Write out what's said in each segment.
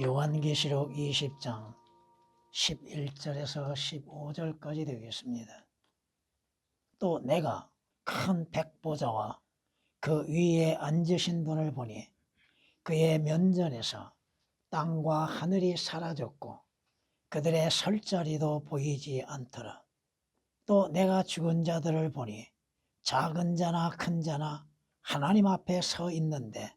요한계시록 20장 11절에서 15절까지 되겠습니다. 또 내가 큰 백보좌와 그 위에 앉으신 분을 보니 그의 면전에서 땅과 하늘이 사라졌고 그들의 설 자리도 보이지 않더라. 또 내가 죽은 자들을 보니 작은 자나 큰 자나 하나님 앞에 서 있는데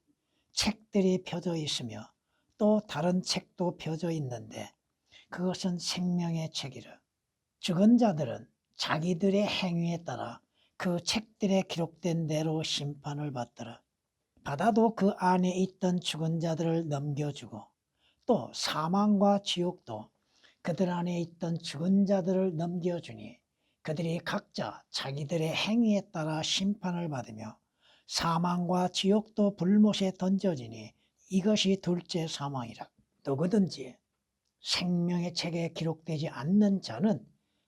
책들이 펴져 있으며 또 다른 책도 펴져 있는데 그것은 생명의 책이라. 죽은 자들은 자기들의 행위에 따라 그 책들에 기록된 대로 심판을 받더라. 바다도 그 안에 있던 죽은 자들을 넘겨주고 또 사망과 지옥도 그들 안에 있던 죽은 자들을 넘겨주니 그들이 각자 자기들의 행위에 따라 심판을 받으며 사망과 지옥도 불못에 던져지니 이것이 둘째 사망이라. 누구든지 생명의 책에 기록되지 않는 자는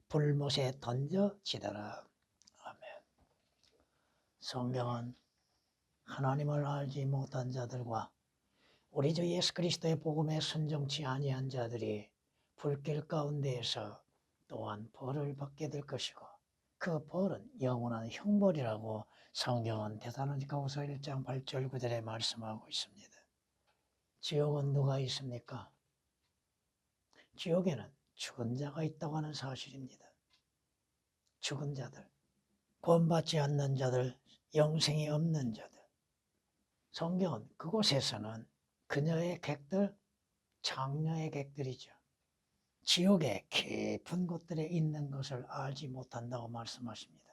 불못에 던져지더라. 아멘. 성경은 하나님을 알지 못한 자들과 우리 주 예수 그리스도의 복음에 순종치 아니한 자들이 불길 가운데에서 또한 벌을 받게 될 것이고 그 벌은 영원한 형벌이라고 성경은 데살로니가후서 1장 8절 9절에 말씀하고 있습니다. 지옥은 누가 있습니까? 지옥에는 죽은 자가 있다고 하는 사실입니다. 죽은 자들, 구원받지 않는 자들, 영생이 없는 자들. 성경은 그곳에서는 그녀의 객들, 장녀의 객들이죠. 지옥의 깊은 곳들에 있는 것을 알지 못한다고 말씀하십니다.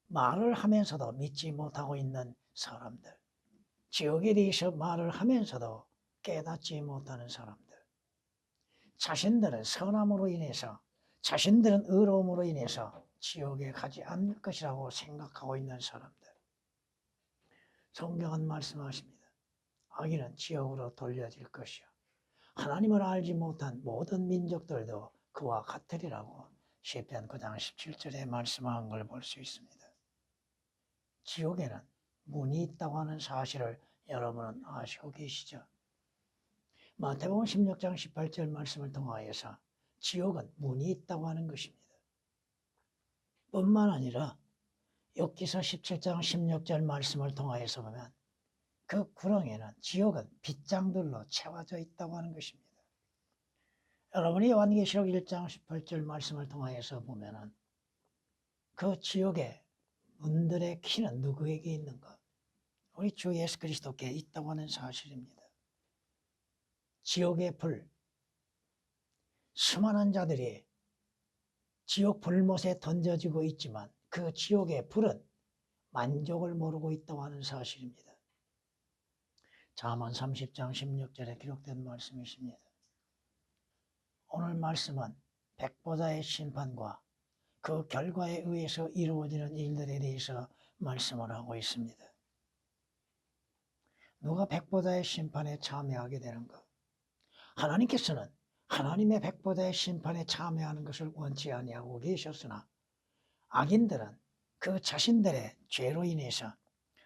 말을 하면서도 믿지 못하고 있는 사람들, 지옥에 대해서 말을 하면서도 깨닫지 못하는 사람들, 자신들은 선함으로 인해서, 자신들은 의로움으로 인해서 지옥에 가지 않을 것이라고 생각하고 있는 사람들. 성경은 말씀하십니다. 악인은 지옥으로 돌려질 것이요 하나님을 알지 못한 모든 민족들도 그와 같으리라고 시편 9장 17절에 말씀한 걸 볼 수 있습니다. 지옥에는 문이 있다고 하는 사실을 여러분은 아시고 계시죠? 마태복음 16장 18절 말씀을 통하여서 지옥은 문이 있다고 하는 것입니다. 뿐만 아니라 욥기서 17장 16절 말씀을 통하여서 보면 그 구렁에는 지옥은 빗장들로 채워져 있다고 하는 것입니다. 여러분이 요한계시록 1장 18절 말씀을 통하여서 보면은 그 지옥의 문들의 키는 누구에게 있는가? 우리 주 예수 그리스도께 있다고 하는 사실입니다. 지옥의 불, 수많은 자들이 지옥 불못에 던져지고 있지만 그 지옥의 불은 만족을 모르고 있다고 하는 사실입니다. 잠언 30장 16절에 기록된 말씀이십니다. 오늘 말씀은 백보자의 심판과 그 결과에 의해서 이루어지는 일들에 대해서 말씀을 하고 있습니다. 누가 백보자의 심판에 참여하게 되는가? 하나님께서는 하나님의 백보자의 심판에 참여하는 것을 원치 아니하고 계셨으나 악인들은 그 자신들의 죄로 인해서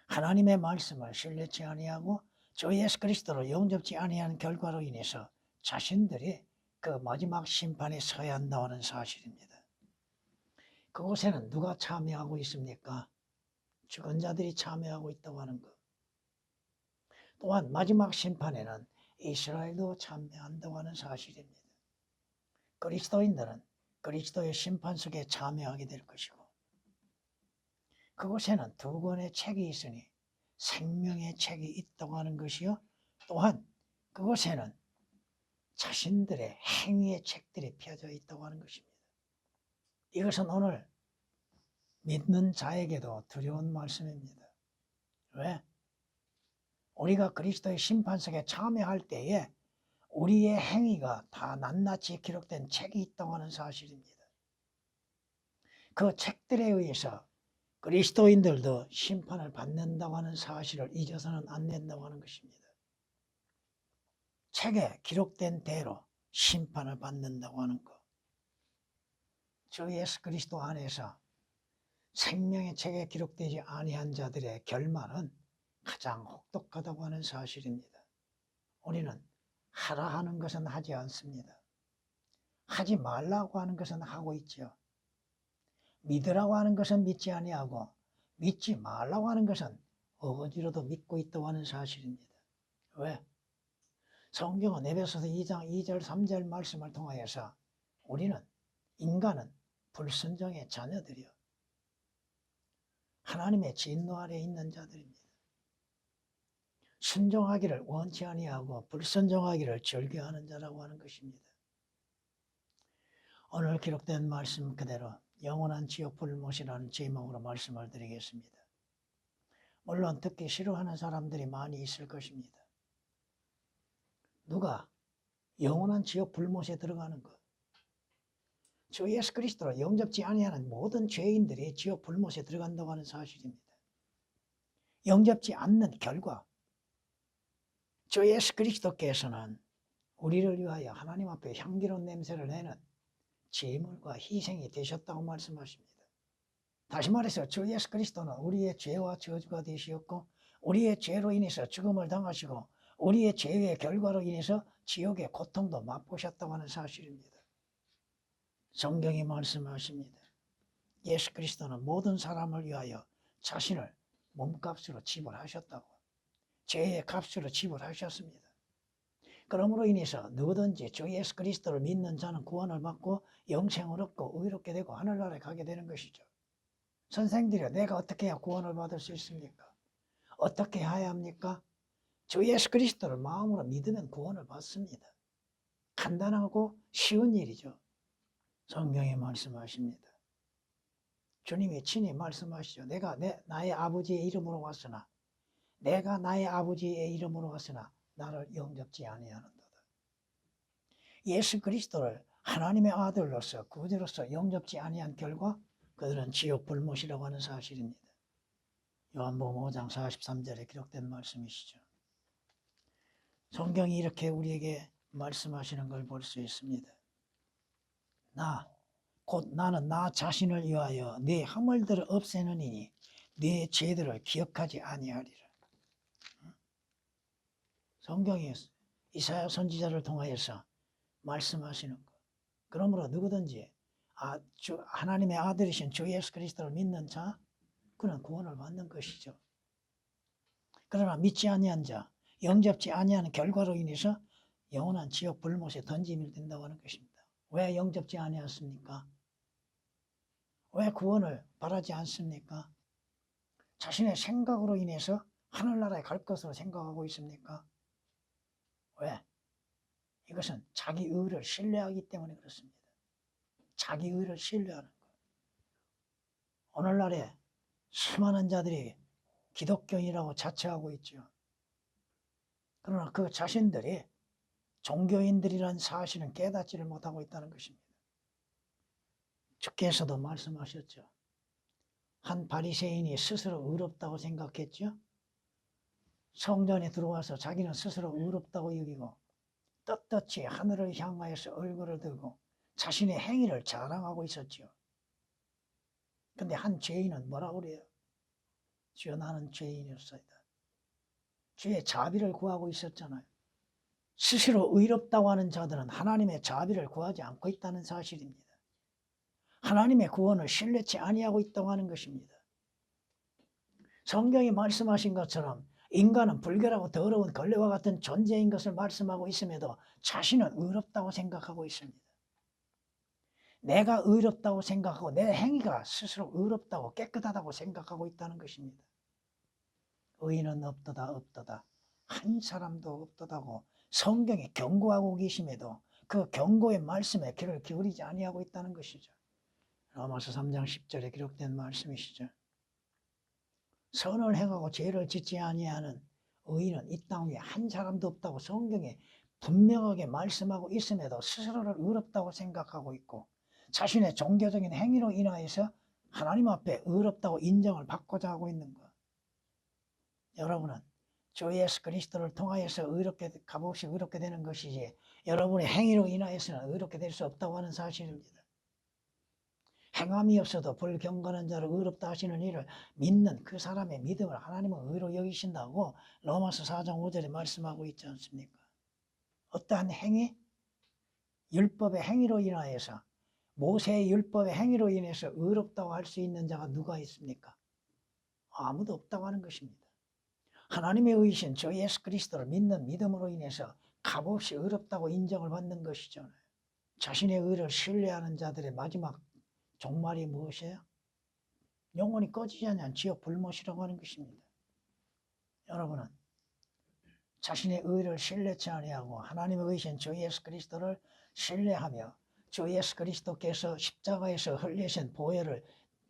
하나님의 말씀을 신뢰치 아니하고 주 예수 그리스도를 영접지 아니하는 결과로 인해서 자신들이 그 마지막 심판에 서야 한다는 사실입니다. 그곳에는 누가 참여하고 있습니까? 죽은 자들이 참여하고 있다고 하는 것. 또한 마지막 심판에는 이스라엘도 참여한다고 하는 사실입니다. 그리스도인들은 그리스도의 심판 속에 참여하게 될 것이고 그곳에는 두 권의 책이 있으니 생명의 책이 있다고 하는 것이요 또한 그곳에는 자신들의 행위의 책들이 펴져 있다고 하는 것입니다. 이것은 오늘 믿는 자에게도 두려운 말씀입니다. 왜? 우리가 그리스도의 심판 속에 참여할 때에 우리의 행위가 다 낱낱이 기록된 책이 있다고 하는 사실입니다. 그 책들에 의해서 그리스도인들도 심판을 받는다고 하는 사실을 잊어서는 안 된다고 하는 것입니다. 책에 기록된 대로 심판을 받는다고 하는 것. 주 예수 그리스도 안에서 생명의 책에 기록되지 아니한 자들의 결말은 가장 혹독하다고 하는 사실입니다. 우리는 하라 하는 것은 하지 않습니다. 하지 말라고 하는 것은 하고 있죠. 믿으라고 하는 것은 믿지 아니하고 믿지 말라고 하는 것은 어거지로도 믿고 있다고 하는 사실입니다. 왜? 성경은 에베소서 2장 2절 3절 말씀을 통하여서 우리는 인간은 불순종의 자녀들이요 하나님의 진노 아래 있는 자들입니다. 순종하기를 원치 아니하고 불순종하기를 즐겨하는 자라고 하는 것입니다. 오늘 기록된 말씀 그대로 영원한 지옥 불못이라는 제목으로 말씀을 드리겠습니다. 물론 듣기 싫어하는 사람들이 많이 있을 것입니다. 누가 영원한 지옥 불못에 들어가는 것, 주 예수 그리스도로 영접지 아니하는 모든 죄인들이 지옥 불못에 들어간다고 하는 사실입니다. 영접지 않는 결과 주 예수 그리스도께서는 우리를 위하여 하나님 앞에 향기로운 냄새를 내는 제물과 희생이 되셨다고 말씀하십니다. 다시 말해서 주 예수 그리스도는 우리의 죄와 저주가 되시었고 우리의 죄로 인해서 죽음을 당하시고 우리의 죄의 결과로 인해서 지옥의 고통도 맛보셨다고 하는 사실입니다. 성경이 말씀하십니다. 예수 그리스도는 모든 사람을 위하여 자신을 몸값으로 지불하셨다고. 죄의 값으로 지불하셨습니다. 그러므로 인해서 누구든지 주 예수 그리스도를 믿는 자는 구원을 받고 영생을 얻고 의롭게 되고 하늘나라에 가게 되는 것이죠. 선생들이여, 내가 어떻게 해야 구원을 받을 수 있습니까? 어떻게 해야 합니까? 주 예수 그리스도를 마음으로 믿으면 구원을 받습니다. 간단하고 쉬운 일이죠. 성경에 말씀하십니다. 주님이 친히 말씀하시죠. 내가 나의 아버지의 이름으로 왔으나 내가 나의 아버지의 이름으로 왔으나 나를 영접지 아니하는도다. 예수 그리스도를 하나님의 아들로서 구주로서 영접지 아니한 결과 그들은 지옥 불못이라고 하는 사실입니다. 요한복음 5장 43절에 기록된 말씀이시죠. 성경이 이렇게 우리에게 말씀하시는 걸 볼 수 있습니다. 곧 나는 나 자신을 위하여 네 허물들을 없애느니니 네 죄들을 기억하지 아니하리라. 성경이 이사야 선지자를 통하여서 말씀하시는 것. 그러므로 누구든지 하나님의 아들이신 주 예수 그리스도를 믿는 자, 그는 구원을 받는 것이죠. 그러나 믿지 아니한 자, 영접지 아니하는 결과로 인해서 영원한 지옥 불못에 던짐이 된다고 하는 것입니다. 왜 영접지 아니했습니까? 왜 구원을 바라지 않습니까? 자신의 생각으로 인해서 하늘나라에 갈 것으로 생각하고 있습니까? 왜? 이것은 자기 의를 신뢰하기 때문에 그렇습니다. 자기 의를 신뢰하는 것. 오늘날에 수많은 자들이 기독교인이라고 자처하고 있죠. 그러나 그 자신들이 종교인들이라는 사실은 깨닫지를 못하고 있다는 것입니다. 주께서도 말씀하셨죠. 한 바리새인이 스스로 의롭다고 생각했죠. 성전에 들어와서 자기는 스스로 의롭다고 여기고 떳떳이 하늘을 향하여서 얼굴을 들고 자신의 행위를 자랑하고 있었죠. 근데 한 죄인은 뭐라고 그래요? 주여, 나는 죄인이었사이다. 주의 자비를 구하고 있었잖아요. 스스로 의롭다고 하는 자들은 하나님의 자비를 구하지 않고 있다는 사실입니다. 하나님의 구원을 신뢰치 아니하고 있다고 하는 것입니다. 성경이 말씀하신 것처럼 인간은 불결하고 더러운 걸레와 같은 존재인 것을 말씀하고 있음에도 자신은 의롭다고 생각하고 있습니다. 내가 의롭다고 생각하고 내 행위가 스스로 의롭다고 깨끗하다고 생각하고 있다는 것입니다. 의인은 없도다. 한 사람도 없도다고 성경이 경고하고 계심에도 그 경고의 말씀에 귀를 기울이지 아니하고 있다는 것이죠. 로마서 3장 10절에 기록된 말씀이시죠. 선을 행하고 죄를 짓지 아니하는 의인은 이 땅 위에 한 사람도 없다고 성경에 분명하게 말씀하고 있음에도 스스로를 의롭다고 생각하고 있고 자신의 종교적인 행위로 인하여서 하나님 앞에 의롭다고 인정을 받고자 하고 있는 것. 여러분은 주 예수 그리스도를 통하여서 값없이 의롭게 되는 것이지 여러분의 행위로 인하여서는 의롭게 될 수 없다고 하는 사실입니다. 행함이 없어도 불경건한 자를 의롭다 하시는 이를 믿는 그 사람의 믿음을 하나님은 의로 여기신다고 로마서 4장 5절에 말씀하고 있지 않습니까? 어떠한 행위? 율법의 행위로 인하여서, 모세의 율법의 행위로 인해서 의롭다고 할 수 있는 자가 누가 있습니까? 아무도 없다고 하는 것입니다. 하나님의 의신 저 예수 그리스도를 믿는 믿음으로 인해서 값없이 의롭다고 인정을 받는 것이잖아요. 자신의 의를 신뢰하는 자들의 마지막 종말이 무엇이에요? 영원히 꺼지지 않는 지옥 불못이라고 하는 것입니다. 여러분은 자신의 의를 신뢰치 아니하고 하나님의 의신 주 예수 그리스도를 신뢰하며 주 예수 그리스도께서 십자가에서 흘리신 보혈을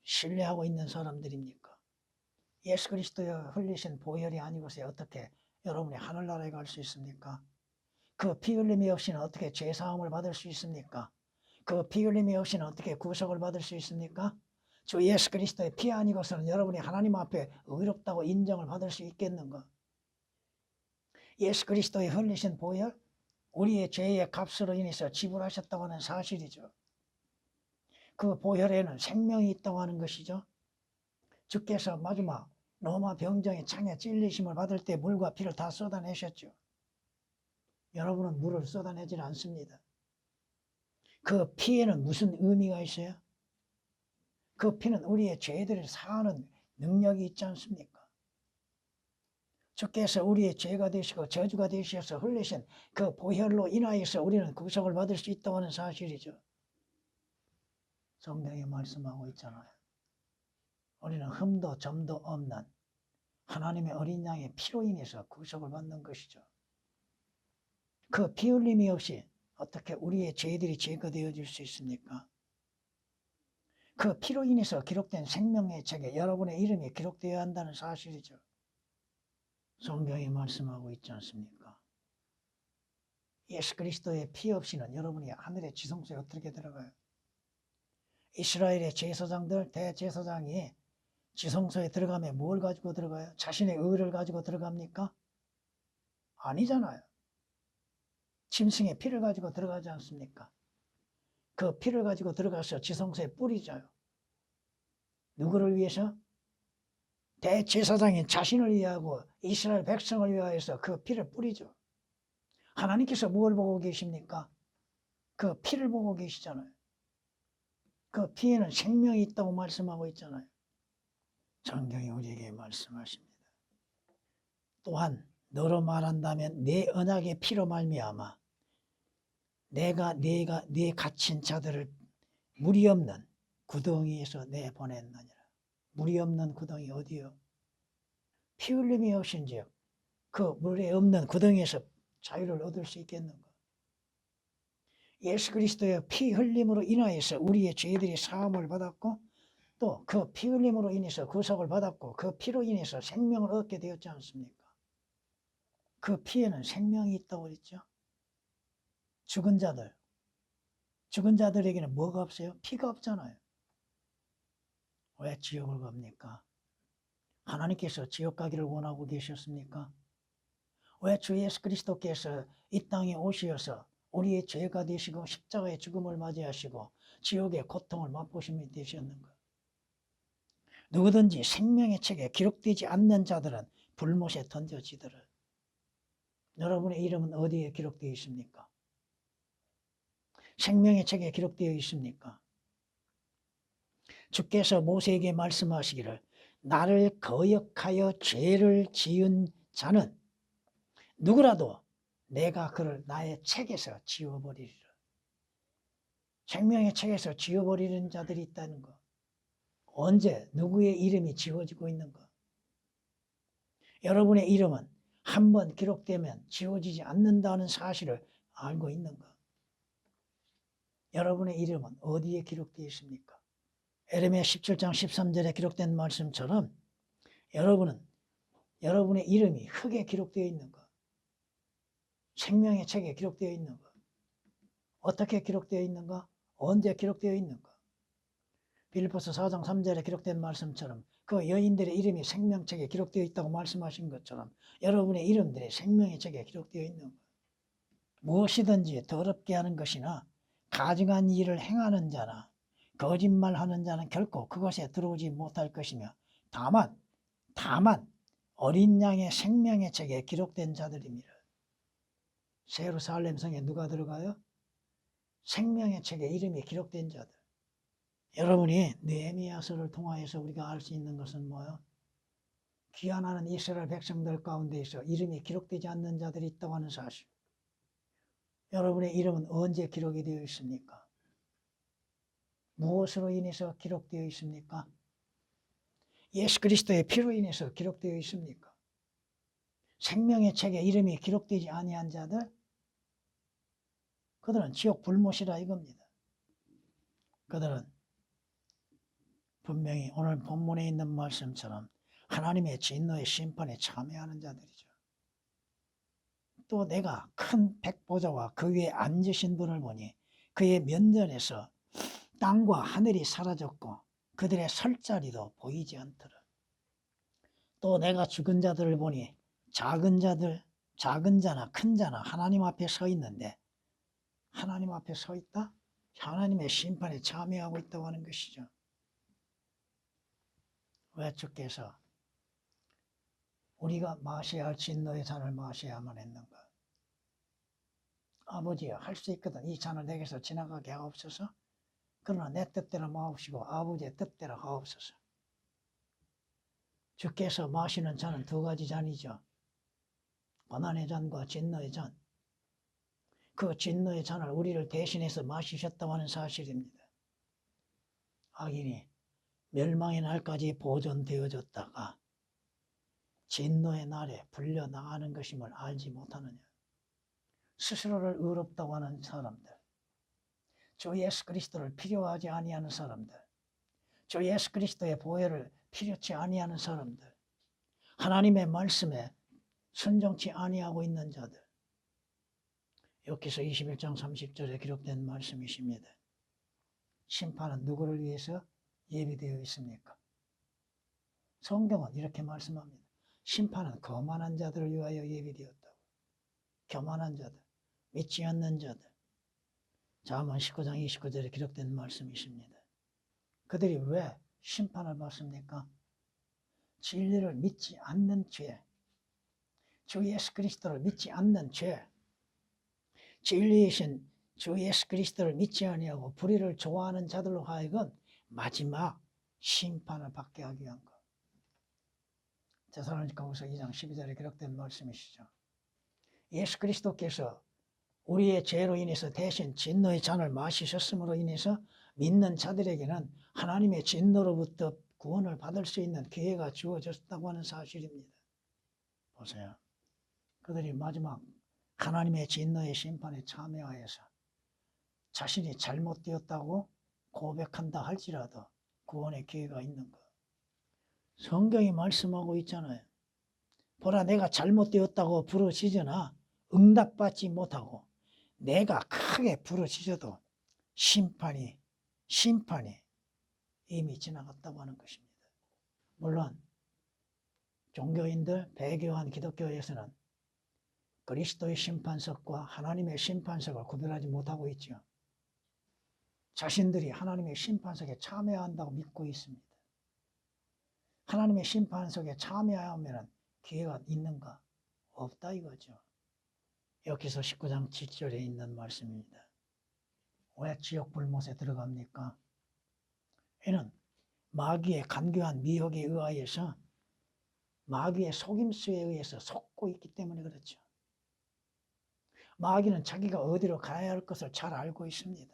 신뢰하고 있는 사람들입니까? 예수 그리스도의 흘리신 보혈이 아니고서 어떻게 여러분이 하늘나라에 갈 수 있습니까? 그 피 흘림이 없이는 어떻게 죄사함을 받을 수 있습니까? 그 피 흘림이 없이는 어떻게 구속을 받을 수 있습니까? 주 예수 그리스도의 피 아니고서는 여러분이 하나님 앞에 의롭다고 인정을 받을 수 있겠는가? 예수 그리스도의 흘리신 보혈, 우리의 죄의 값으로 인해서 지불하셨다고 하는 사실이죠. 그 보혈에는 생명이 있다고 하는 것이죠. 주께서 마지막 로마 병정의 창에 찔리심을 받을 때 물과 피를 다 쏟아내셨죠. 여러분은 물을 쏟아내질 않습니다. 그 피에는 무슨 의미가 있어요? 그 피는 우리의 죄들을 사하는 능력이 있지 않습니까? 주께서 우리의 죄가 되시고 저주가 되셔서 흘리신 그 보혈로 인하여서 우리는 구속을 받을 수 있다고 하는 사실이죠. 성경이 말씀하고 있잖아요. 우리는 흠도 점도 없는 하나님의 어린 양의 피로 인해서 구속을 받는 것이죠. 그 피 흘림이 없이 어떻게 우리의 죄들이 제거되어 줄 수 있습니까? 그 피로 인해서 기록된 생명의 책에 여러분의 이름이 기록되어야 한다는 사실이죠. 성경이 말씀하고 있지 않습니까? 예수 그리스도의 피 없이는 여러분이 하늘의 지성소에 어떻게 들어가요? 이스라엘의 제사장들, 대제사장이 지성소에 들어가면 뭘 가지고 들어가요? 자신의 의를 가지고 들어갑니까? 아니잖아요. 짐승의 피를 가지고 들어가지 않습니까? 그 피를 가지고 들어가서 지성소에 뿌리져요. 누구를 위해서? 대제사장인 자신을 위하고 이스라엘 백성을 위하여서 그 피를 뿌리죠. 하나님께서 무엇을 보고 계십니까? 그 피를 보고 계시잖아요. 그 피에는 생명이 있다고 말씀하고 있잖아요. 성경이 우리에게 말씀하십니다. 또한 너로 말한다면 내 언약의 피로 말미암아 내가 네 갇힌 자들을 물이 없는 구덩이에서 내보냈느니라. 물이 없는 구덩이 어디요? 피 흘림이 없인즉 그 물이 없는 구덩이에서 자유를 얻을 수 있겠는가? 예수 그리스도의 피 흘림으로 인하여서 우리의 죄들이 사함을 받았고 또 그 피 흘림으로 인해서 구속을 받았고 그 피로 인해서 생명을 얻게 되었지 않습니까? 그 피에는 생명이 있다고 그랬죠. 죽은 자들에게는 뭐가 없어요? 피가 없잖아요. 왜 지옥을 갑니까? 하나님께서 지옥 가기를 원하고 계셨습니까? 왜 주 예수 그리스도께서 이 땅에 오시어서 우리의 죄가 되시고 십자가의 죽음을 맞이하시고 지옥의 고통을 맛보심이 되셨는가? 누구든지 생명의 책에 기록되지 않는 자들은 불못에 던져지더라. 여러분의 이름은 어디에 기록되어 있습니까? 생명의 책에 기록되어 있습니까? 주께서 모세에게 말씀하시기를 나를 거역하여 죄를 지은 자는 누구라도 내가 그를 나의 책에서 지워버리리라. 생명의 책에서 지워버리는 자들이 있다는 것. 언제 누구의 이름이 지워지고 있는가? 여러분의 이름은 한번 기록되면 지워지지 않는다는 사실을 알고 있는가? 여러분의 이름은 어디에 기록되어 있습니까? 에레미야 17장 13절에 기록된 말씀처럼 여러분의 이름이 흙에 기록되어 있는가? 생명의 책에 기록되어 있는가? 어떻게 기록되어 있는가? 언제 기록되어 있는가? 빌립보서 4장 3절에 기록된 말씀처럼 그 여인들의 이름이 생명책에 기록되어 있다고 말씀하신 것처럼 여러분의 이름들이 생명의 책에 기록되어 있는 것. 무엇이든지 더럽게 하는 것이나 가증한 일을 행하는 자나 거짓말하는 자는 결코 그것에 들어오지 못할 것이며 다만 어린 양의 생명의 책에 기록된 자들입니다. 예루살렘 성에 누가 들어가요? 생명의 책에 이름이 기록된 자들. 여러분이 느헤미야서를 통하여서 우리가 알 수 있는 것은 뭐예요? 귀환하는 이스라엘 백성들 가운데에서 이름이 기록되지 않는 자들이 있다고 하는 사실. 여러분의 이름은 언제 기록이 되어 있습니까? 무엇으로 인해서 기록되어 있습니까? 예수 그리스도의 피로 인해서 기록되어 있습니까? 생명의 책에 이름이 기록되지 아니한 자들, 그들은 지옥 불못이라 이겁니다. 그들은 분명히 오늘 본문에 있는 말씀처럼 하나님의 진노의 심판에 참여하는 자들이죠. 또 내가 큰 백보좌와 그 위에 앉으신 분을 보니 그의 면전에서 땅과 하늘이 사라졌고 그들의 설 자리도 보이지 않더라. 또 내가 죽은 자들을 보니 작은 자나 큰 자나 하나님 앞에 서 있는데, 하나님 앞에 서 있다? 하나님의 심판에 참여하고 있다고 하는 것이죠. 왜 주께서 우리가 마셔야 할 진노의 잔을 마셔야만 했는가? 아버지여, 할 수 있거든. 이 잔을 내게서 지나가게 하옵소서. 그러나 내 뜻대로 마옵시고 아버지의 뜻대로 하옵소서. 주께서 마시는 잔은 두 가지 잔이죠. 고난의 잔과 진노의 잔. 그 진노의 잔을 우리를 대신해서 마시셨다고 하는 사실입니다. 악인이 멸망의 날까지 보존되어졌다가 진노의 날에 불려나가는 것임을 알지 못하느냐. 스스로를 의롭다고 하는 사람들, 주 예수 그리스도를 필요하지 아니하는 사람들, 주 예수 그리스도의 보혈을 필요치 아니하는 사람들, 하나님의 말씀에 순종치 아니하고 있는 자들. 여기서 21장 30절에 기록된 말씀이십니다. 심판은 누구를 위해서 예비되어 있습니까? 성경은 이렇게 말씀합니다. 심판은 거만한 자들을 위하여 예비되었다고. 교만한 자들, 믿지 않는 자들. 잠언 19장 29절에 기록된 말씀이십니다. 그들이 왜 심판을 받습니까? 진리를 믿지 않는 죄, 주 예수 그리스도를 믿지 않는 죄, 진리이신 주 예수 그리스도를 믿지 아니하고 불의를 좋아하는 자들로 하여금 마지막 심판을 받게 하기 위한 것. 데살로니가후서 2장 12절에 기록된 말씀이시죠. 예수 그리스도께서 우리의 죄로 인해서 대신 진노의 잔을 마시셨음으로 인해서 믿는 자들에게는 하나님의 진노로부터 구원을 받을 수 있는 기회가 주어졌다고 하는 사실입니다. 보세요. 그들이 마지막 하나님의 진노의 심판에 참여하여서 자신이 잘못되었다고 고백한다 할지라도 구원의 기회가 있는 것. 성경이 말씀하고 있잖아요. 보라, 내가 잘못되었다고 부르짖으나 응답받지 못하고 내가 크게 부르짖어도 심판이 이미 지나갔다고 하는 것입니다. 물론 종교인들, 배교한 기독교에서는 그리스도의 심판석과 하나님의 심판석을 구별하지 못하고 있죠. 자신들이 하나님의 심판석에 참여한다고 믿고 있습니다. 하나님의 심판석에 참여하면 기회가 있는가? 없다 이거죠. 여기서 19장 7절에 있는 말씀입니다. 왜 지옥 불못에 들어갑니까? 이는 마귀의 간교한 미혹에 의하여서, 마귀의 속임수에 의해서 속고 있기 때문에 그렇죠. 마귀는 자기가 어디로 가야 할 것을 잘 알고 있습니다.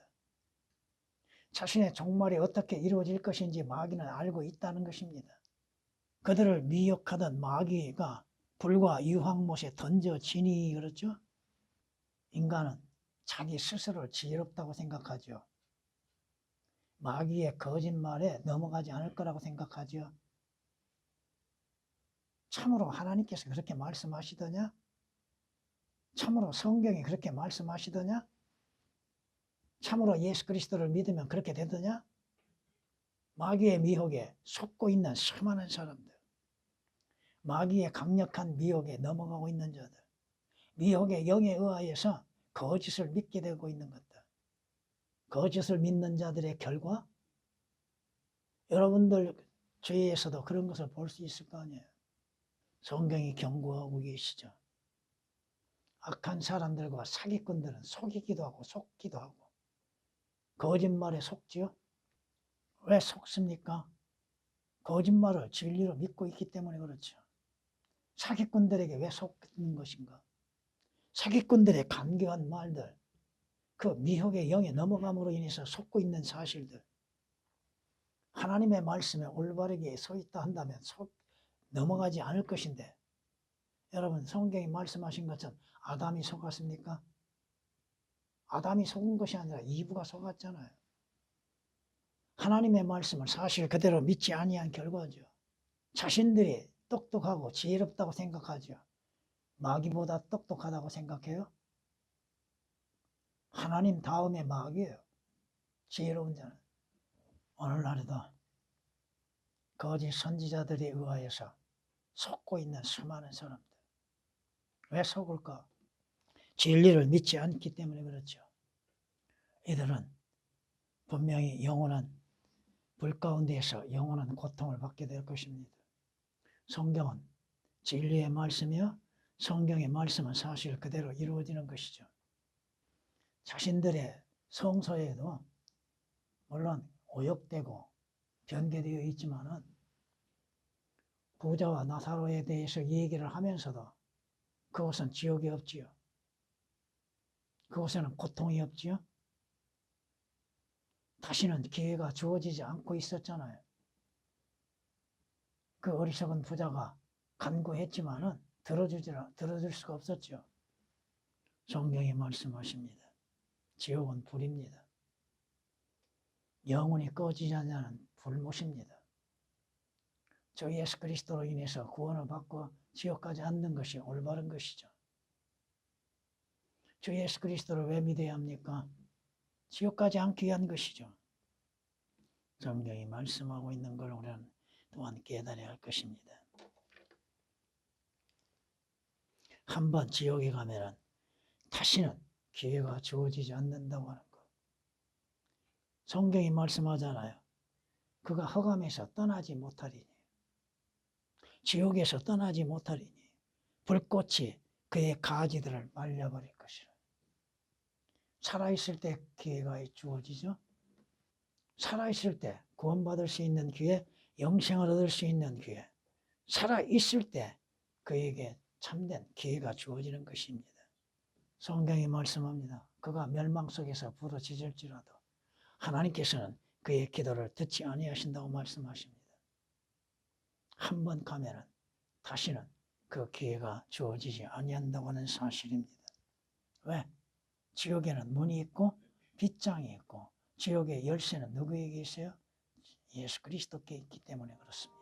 자신의 종말이 어떻게 이루어질 것인지 마귀는 알고 있다는 것입니다. 그들을 미혹하던 마귀가 불과 유황못에 던져지니 그렇죠. 인간은 자기 스스로를 지혜롭다고 생각하죠. 마귀의 거짓말에 넘어가지 않을 거라고 생각하죠. 참으로 하나님께서 그렇게 말씀하시더냐? 참으로 성경이 그렇게 말씀하시더냐? 참으로 예수 그리스도를 믿으면 그렇게 되더냐? 마귀의 미혹에 속고 있는 수많은 사람들, 마귀의 강력한 미혹에 넘어가고 있는 자들, 미혹의 영에 의하여서 거짓을 믿게 되고 있는 것들, 거짓을 믿는 자들의 결과, 여러분들 주위에서도 그런 것을 볼 수 있을 거 아니에요. 성경이 경고하고 계시죠. 악한 사람들과 사기꾼들은 속이기도 하고 속기도 하고 거짓말에 속지요. 왜 속습니까? 거짓말을 진리로 믿고 있기 때문에 그렇죠. 사기꾼들에게 왜 속는 것인가? 사기꾼들의 간교한 말들, 그 미혹의 영에 넘어감으로 인해서 속고 있는 사실들, 하나님의 말씀에 올바르게 서 있다 한다면 넘어가지 않을 것인데, 여러분 성경이 말씀하신 것처럼 아담이 속았습니까? 아담이 속은 것이 아니라 이브가 속았잖아요. 하나님의 말씀을 사실 그대로 믿지 아니한 결과죠. 자신들이 똑똑하고 지혜롭다고 생각하죠. 마귀보다 똑똑하다고 생각해요? 하나님 다음에 마귀예요. 지혜로운 자는. 오늘날에도 거짓 선지자들에 의하여서 속고 있는 수많은 사람들. 왜 속을까? 진리를 믿지 않기 때문에 그렇죠. 이들은 분명히 영원한 불 가운데에서 영원한 고통을 받게 될 것입니다. 성경은 진리의 말씀이요, 성경의 말씀은 사실 그대로 이루어지는 것이죠. 자신들의 성서에도 물론 오역되고 변개되어 있지만은 부자와 나사로에 대해서 얘기를 하면서도 그곳은 지옥이 없지요. 그곳에는 고통이 없지요. 다시는 기회가 주어지지 않고 있었잖아요. 그 어리석은 부자가 간구했지만은 들어줄 수가 없었죠. 성경이 말씀하십니다. 지옥은 불입니다. 영원히 꺼지지 않는 불못입니다. 저 예수 그리스도로 인해서 구원을 받고 지옥 가지 않는 것이 올바른 것이죠. 주 예수 그리스도를 왜 믿어야 합니까? 지옥 가지 않기 위한 것이죠. 성경이 말씀하고 있는 걸 우리는 또한 깨달아야 할 것입니다. 한번 지옥에 가면은 다시는 기회가 주어지지 않는다고 하는 것. 성경이 말씀하잖아요. 그가 흑암에서 떠나지 못하리니, 지옥에서 떠나지 못하리니 불꽃이 그의 가지들을 말려버릴 것이라. 살아있을 때 기회가 주어지죠. 살아있을 때 구원받을 수 있는 기회, 영생을 얻을 수 있는 기회, 살아있을 때 그에게 참된 기회가 주어지는 것입니다. 성경이 말씀합니다. 그가 멸망 속에서 부르짖을지라도 하나님께서는 그의 기도를 듣지 아니하신다고 말씀하십니다. 한 번 가면은 다시는 그 기회가 주어지지 아니한다고 하는 사실입니다. 왜? 지옥에는 문이 있고 빗장이 있고 지옥의 열쇠는 누구에게 있어요? 예수 그리스도께 있기 때문에 그렇습니다.